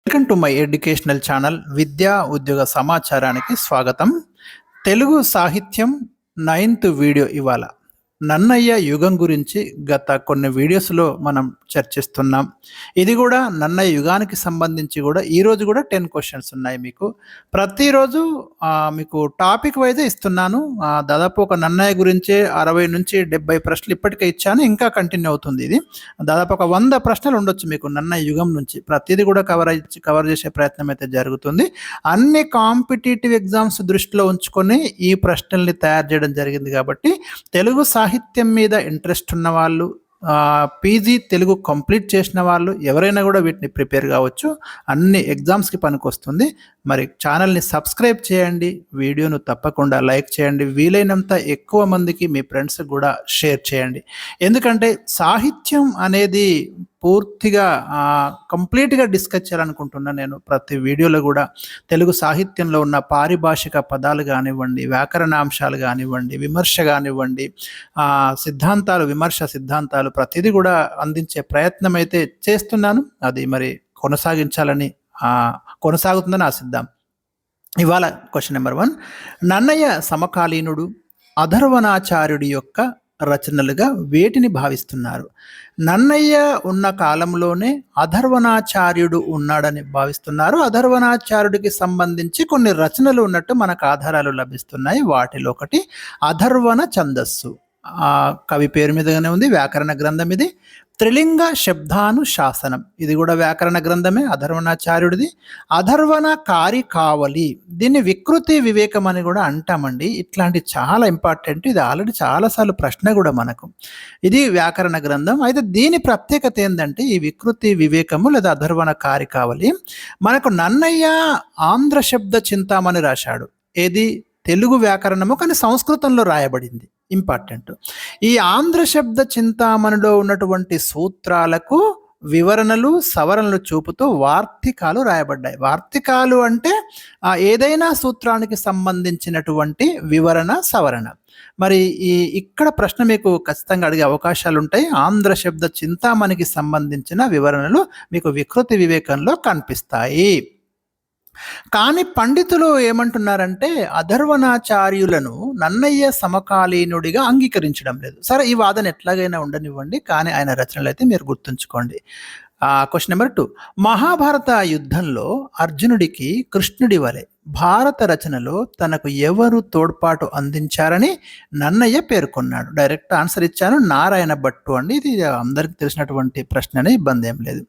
Welcome to my educational channel విద్యా ఉద్యోగ సమాచారానికి స్వాగతం. తెలుగు సాహిత్యం 9th వీడియో ఇవాళ నన్నయ్య యుగం గురించి గత కొన్ని వీడియోస్లో మనం చర్చిస్తున్నాం. ఇది కూడా నన్నయ్య యుగానికి సంబంధించి కూడా ఈరోజు కూడా 10 క్వశ్చన్స్ ఉన్నాయి. మీకు ప్రతిరోజు మీకు టాపిక్ వైజే ఇస్తున్నాను. దాదాపు ఒక నన్నయ్య గురించి 60 నుంచి 70 ప్రశ్నలు ఇప్పటికే ఇచ్చాను. ఇంకా కంటిన్యూ అవుతుంది. ఇది దాదాపు ఒక 100 ప్రశ్నలు ఉండొచ్చు మీకు నన్నయ్య యుగం నుంచి. ప్రతిదీ కూడా కవర్ చేసే ప్రయత్నం అయితే జరుగుతుంది. అన్ని కాంపిటేటివ్ ఎగ్జామ్స్ దృష్టిలో ఉంచుకొని ఈ ప్రశ్నల్ని తయారు చేయడం జరిగింది. కాబట్టి తెలుగు సాహిత్యం మీద ఇంట్రెస్ట్ ఉన్న వాళ్ళు, పీజీ తెలుగు కంప్లీట్ చేసిన వాళ్ళు ఎవరైనా కూడా వీటిని ప్రిపేర్ కావచ్చు. అన్ని ఎగ్జామ్స్కి పనికొస్తుంది. మరి ఛానల్ని సబ్స్క్రైబ్ చేయండి, వీడియోను తప్పకుండా లైక్ చేయండి, వీలైనంత ఎక్కువ మందికి మీ ఫ్రెండ్స్కి కూడా షేర్ చేయండి. ఎందుకంటే సాహిత్యం అనేది పూర్తిగా కంప్లీట్గా డిస్కస్ చేయాలనుకుంటున్నాను నేను. ప్రతి వీడియోలో కూడా తెలుగు సాహిత్యంలో ఉన్న పారిభాషిక పదాలు కానివ్వండి, వ్యాకరణాంశాలు కానివ్వండి, విమర్శ కానివ్వండి, సిద్ధాంతాలు, విమర్శ సిద్ధాంతాలు ప్రతిదీ కూడా అందించే ప్రయత్నం అయితే చేస్తున్నాను. అది మరి కొనసాగుతుందని ఆశిద్దాం. ఇవాళ క్వశ్చన్ నెంబర్ 1, నన్నయ్య సమకాలీనుడు అధర్వణాచార్యుడి యొక్క రచనలుగా వేటిని భావిస్తున్నారు? నన్నయ్య ఉన్న కాలంలోనే అధర్వణాచార్యుడు ఉన్నాడని భావిస్తున్నారు. అధర్వణాచార్యుడికి సంబంధించి కొన్ని రచనలు ఉన్నట్టు మనకు ఆధారాలు లభిస్తున్నాయి. వాటిలో ఒకటి అధర్వణ ఛందస్సు. కవి పేరు మీదగానే ఉంది. వ్యాకరణ గ్రంథం ఇది. త్రిలింగ శబ్దానుశాసనం, ఇది కూడా వ్యాకరణ గ్రంథమే, అధర్వణాచార్యుడిది. అధర్వణ కారికావలి, దీన్ని వికృతి వివేకం అని కూడా అంటామండి. ఇట్లాంటి చాలా ఇంపార్టెంట్. ఇది ఆల్రెడీ చాలాసార్లు ప్రశ్న కూడా మనకు. ఇది వ్యాకరణ గ్రంథం. అయితే దీని ప్రత్యేకత ఏంటంటే ఈ వికృతి వివేకము లేదా అధర్వణ కారికావలి మనకు నన్నయ్య ఆంధ్ర శబ్ద చింతామణి రాశాడు. ఏది తెలుగు వ్యాకరణము, కానీ సంస్కృతంలో రాయబడింది. ఇంపార్టెంట్. ఈ ఆంధ్ర శబ్ద చింతామణిలో ఉన్నటువంటి సూత్రాలకు వివరణలు, సవరణలు చూపుతూ వార్తికాలు రాయబడ్డాయి. వార్తికాలు అంటే ఏదైనా సూత్రానికి సంబంధించినటువంటి వివరణ, సవరణ. మరి ఇక్కడ ప్రశ్న మీకు ఖచ్చితంగా అడిగే అవకాశాలు ఉంటాయి. ఆంధ్ర శబ్ద చింతామణికి సంబంధించిన వివరణలు మీకు వికృతి వివేకంలో కనిపిస్తాయి. కానీ పండితులు ఏమంటున్నారంటే అధర్వణాచార్యులను నన్నయ్య సమకాలీనుడిగా అంగీకరించడం లేదు. సరే, ఈ వాదన ఎట్లాగైనా ఉండనివ్వండి, కానీ ఆయన రచనలు అయితే మీరు గుర్తుంచుకోండి. క్వశ్చన్ నెంబర్ 2, మహాభారత యుద్ధంలో అర్జునుడికి కృష్ణుడి వలె భారత రచనలో తనకు ఎవరు తోడ్పాటు అందించారని నన్నయ్య పేర్కొన్నాడు? డైరెక్ట్ ఆన్సర్ ఇచ్చాను, నారాయణ భట్టు అండి. ఇది అందరికి తెలిసినటువంటి ప్రశ్ననే, ఇబ్బంది ఏం లేదు.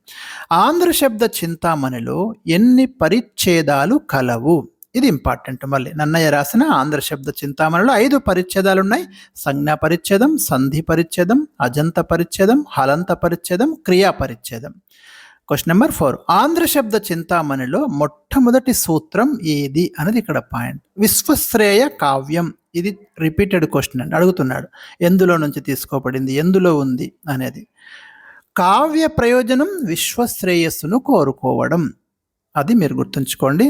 ఆంధ్ర శబ్ద చింతామణిలో ఎన్ని పరిచ్ఛేదాలు కలవు? ఇది ఇంపార్టెంట్. మళ్ళీ నన్నయ్య రాసిన ఆంధ్ర శబ్ద చింతామణిలో 5 పరిచ్ఛేదాలు ఉన్నాయి. సంజ్ఞా పరిచ్ఛేదం, సంధి పరిచ్ఛేదం, అజంత పరిచ్ఛేదం, హలంత పరిచ్ఛేదం, క్రియా పరిచ్ఛేదం. క్వశ్చన్ నెంబర్ 4, ఆంధ్ర శబ్ద చింతామణిలో మొట్టమొదటి సూత్రం ఏది అనేది ఇక్కడ పాయింట్. విశ్వశ్రేయ కావ్యం, ఇది రిపీటెడ్ క్వశ్చన్ అండి. అడుగుతున్నాడు ఎందులో నుంచి తీసుకోబడింది, ఎందులో ఉంది అనేది. కావ్య ప్రయోజనం విశ్వశ్రేయస్సును కోరుకోవడం, అది మీరు గుర్తుంచుకోండి.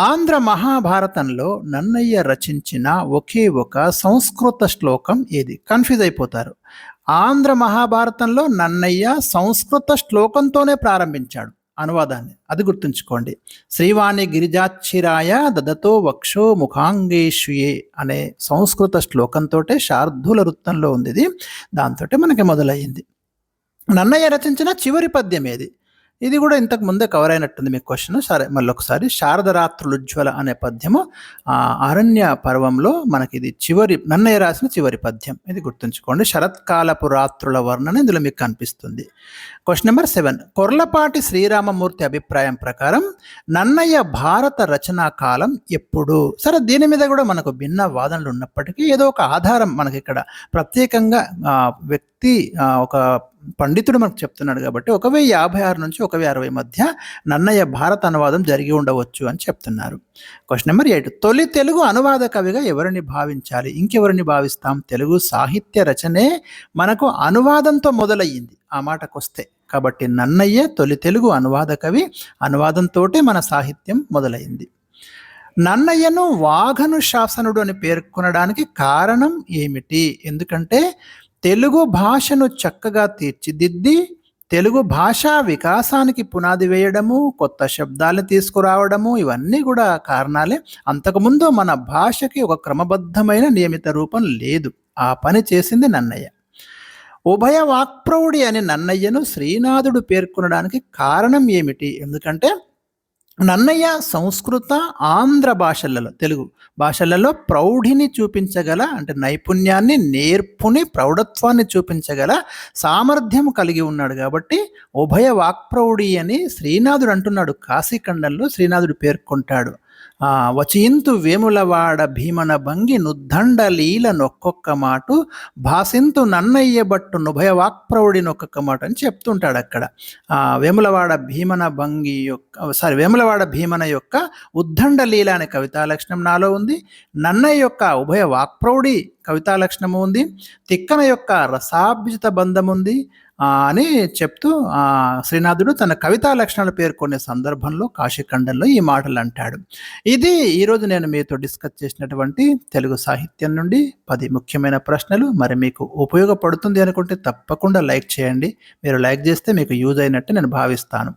ఆంధ్ర మహాభారతంలో నన్నయ్య రచించిన ఒకే ఒక సంస్కృత శ్లోకం ఏది? కన్ఫ్యూజ్ అయిపోతారు. ఆంధ్ర మహాభారతంలో నన్నయ్య సంస్కృత శ్లోకంతోనే ప్రారంభించాడు అనువాదాన్ని, అది గుర్తుంచుకోండి. శ్రీవాణి గిరిజాచ్చిరాయ దదతో వక్షో ముఖాంగేష్యే అనే సంస్కృత శ్లోకంతో శార్దూల వృత్తంలో ఉంది. ఇది దాంతో మనకి మొదలయ్యింది. నన్నయ్య రచించిన చివరి పద్యం ఏది? ఇది కూడా ఇంతకు ముందే కవర్ అయినట్టుంది మీకు క్వశ్చన్. సరే, మళ్ళీ ఒకసారి. శారదరాత్రులుజ్వల అనే పద్యము అరణ్య పర్వంలో మనకి ఇది నన్నయ్య రాసిన చివరి పద్యం, ఇది గుర్తుంచుకోండి. శరత్కాలపు రాత్రుల వర్ణన ఇందులో మీకు కనిపిస్తుంది. క్వశ్చన్ నెంబర్ 7, కొర్లపాటి శ్రీరామమూర్తి అభిప్రాయం ప్రకారం నన్నయ్య భారత రచనా కాలం ఎప్పుడు? సరే, దీని మీద కూడా మనకు భిన్న వాదనలు ఉన్నప్పటికీ ఏదో ఒక ఆధారం మనకి ఇక్కడ ప్రత్యేకంగా వ్యక్తి, ఒక పండితుడు మనకు చెప్తున్నాడు కాబట్టి 1056 నుంచి 1060 మధ్య నన్నయ్య భారత అనువాదం జరిగి ఉండవచ్చు అని చెప్తున్నారు. క్వశ్చన్ నెంబర్ 8, తొలి తెలుగు అనువాద కవిగా ఎవరిని భావించాలి? ఇంకెవరిని భావిస్తాం? తెలుగు సాహిత్య రచనే మనకు అనువాదంతో మొదలయ్యింది ఆ మాటకు వస్తే. కాబట్టి నన్నయ్య తొలి తెలుగు అనువాద కవి. అనువాదంతో మన సాహిత్యం మొదలైంది. నన్నయ్యను వాఘను శాసనుడు అని పేర్కొనడానికి కారణం ఏమిటి? ఎందుకంటే తెలుగు భాషను చక్కగా తీర్చిదిద్ది తెలుగు భాషా వికాసానికి పునాది వేయడము, కొత్త శబ్దాలను తీసుకురావడము ఇవన్నీ కూడా కారణాలే. అంతకుముందు మన భాషకి ఒక క్రమబద్ధమైన నియమిత రూపం లేదు. ఆ పని చేసింది నన్నయ్య. ఉభయ వాక్ప్రౌఢి అని నన్నయ్యను శ్రీనాథుడు పేర్కొనడానికి కారణం ఏమిటి? ఎందుకంటే నన్నయ్య సంస్కృత, ఆంధ్ర భాషలలో, తెలుగు భాషలలో ప్రౌఢిని చూపించగల, అంటే నైపుణ్యాన్ని, నేర్పుని, ప్రౌఢత్వాన్ని చూపించగల సామర్థ్యం కలిగి ఉన్నాడు. కాబట్టి ఉభయ వాక్ప్రౌఢి అని శ్రీనాథుడు అంటున్నాడు. కాశీఖండంలో శ్రీనాథుడు పేర్కొంటాడు. వచింతు వేములవాడ భీమన భంగి నుద్దండ లీల నొక్కొక్క మాటు భాసింతు నన్నయ్య బట్టు నుభయ వాక్ప్రౌఢి నొక్కొక్క మాట అని చెప్తుంటాడు అక్కడ. వేములవాడ భీమన యొక్క ఉద్దండ లీల అనే కవితా లక్షణం నాలో ఉంది. నన్నయ్య యొక్క ఉభయ వాక్ప్రౌఢి కవితా లక్షణము ఉంది. తిక్కన యొక్క రసాభ్యుత బంధం ఉంది అని చెప్తూ శ్రీనాథుడు తన కవితా లక్షణాలు పేర్కొనే సందర్భంలో కాశీఖండంలో ఈ మాటలు అంటాడు. ఇది ఈరోజు నేను మీతో డిస్కస్ చేసినటువంటి తెలుగు సాహిత్యం నుండి 10 ముఖ్యమైన ప్రశ్నలు. మరి మీకు ఉపయోగపడుతుంది అనుకుంటే తప్పకుండా లైక్ చేయండి. మీరు లైక్ చేస్తే మీకు యూజ్ అయినట్టు నేను భావిస్తాను.